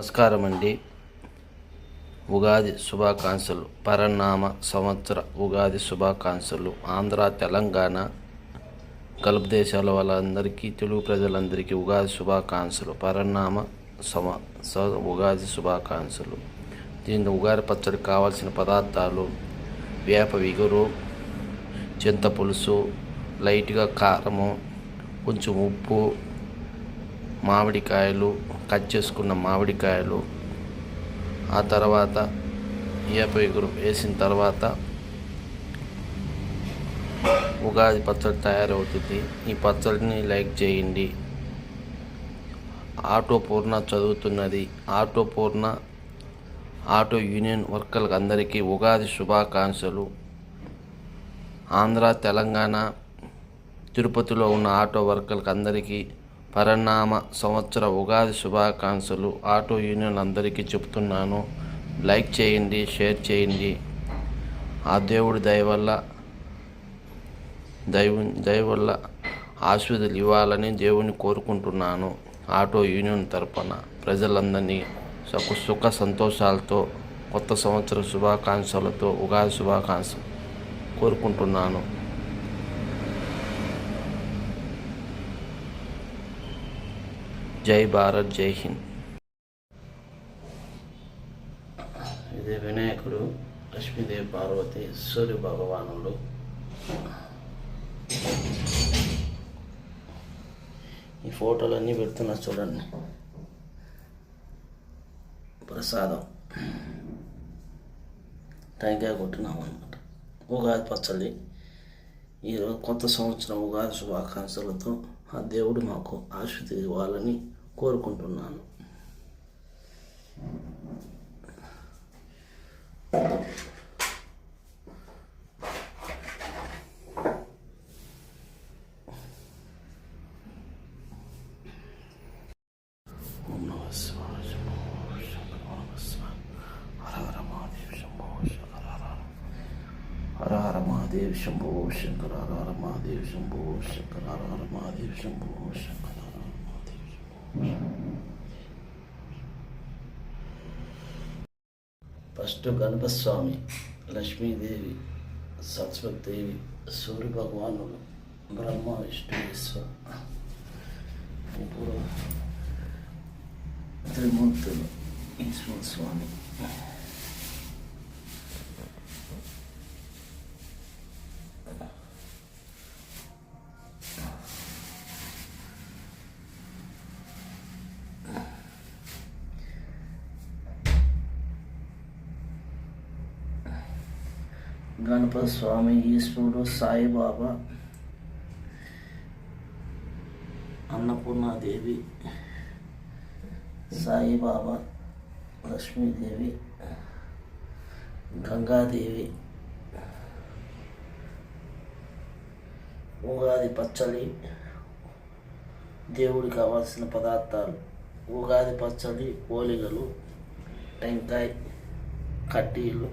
నమస్కారం అండి. ఉగాది శుభాకాంక్షలు. పరనామ సంవత్సర ఉగాది శుభాకాంక్షలు. ఆంధ్ర, తెలంగాణ, గల్ఫ్ దేశాల వాళ్ళందరికీ, తెలుగు ప్రజలందరికీ ఉగాది శుభాకాంక్షలు. పరనామ ఉగాది శుభాకాంక్షలు. దీని ఉగాది పచ్చడి కావాల్సిన పదార్థాలు: వేప విగురు, చింతపులుసు, లైట్గా కారము, కొంచెం ఉప్పు, మామిడికాయలు, కట్ చేసుకున్న మామిడికాయలు. ఆ తర్వాత వేప విగురు వేసిన తర్వాత ఉగాది పచ్చడి తయారవుతుంది. ఈ పచ్చడిని లైక్ చేయండి. ఆటో పూర్ణ చదువుతున్నది. ఆటో యూనియన్ వర్కర్లకు అందరికీ ఉగాది శుభాకాంక్షలు. ఆంధ్ర, తెలంగాణ, తిరుపతిలో ఉన్న ఆటో వర్కర్లకు అందరికీ పరనామ సంవత్సర ఉగాది శుభాకాంక్షలు. ఆటో యూనియన్ అందరికీ చెప్తున్నాను. లైక్ చేయండి, షేర్ చేయండి. ఆ దేవుడి దయ వల్ల ఆశీర్వాదాలు ఇవ్వాలని దేవుని కోరుకుంటున్నాను. ఆటో యూనియన్ తరపున ప్రజలందరినీ సుఖ సంతోషాలతో, కొత్త సంవత్సర శుభాకాంక్షలతో, ఉగాది శుభాకాంక్షలు కోరుకుంటున్నాను. జై భారత్, జై హింద్. ఇదే వినాయకుడు, లక్ష్మీదేవి, పార్వతి, సూర్య భగవానుడు. ఈ ఫోటోలన్నీ పెడుతున్నా చూడండి. ప్రసాదం టెంకాయ కొట్టినాము అన్నమాట. ఉగాది పచ్చడి. ఈరోజు కొత్త సంవత్సరం ఉగాది శుభాకాంక్షలతో ఆ దేవుడు మాకు ఆశీర్వాదం ఇవ్వాలని కోరుకుంటున్నాను. హర హర మహాదేవ్ శంభో శంకర. హర హర మహాదేవ్ శంభో శంకర. హర హర మహాదేవ్ శంభో శంకర. ఫస్ట్ గణపతి స్వామి, లక్ష్మీదేవి, సరస్వతీదేవి, సూర్య భగవానుడు, బ్రహ్మ, విష్ణు, ఈశ్వర, ఇప్పుడు త్రిమూర్తులు, ఈశ్వర స్వామి. గణపతి స్వామి, ఈశ్వరుడు, సాయిబాబా, అన్నపూర్ణాదేవి, సాయిబాబా, లక్ష్మీదేవి, గంగాదేవి. ఉగాది పచ్చడి. దేవుడికి కావాల్సిన పదార్థాలు: ఉగాది పచ్చడి, ఓలిగలు, టెంకాయ, కడ్డీలు,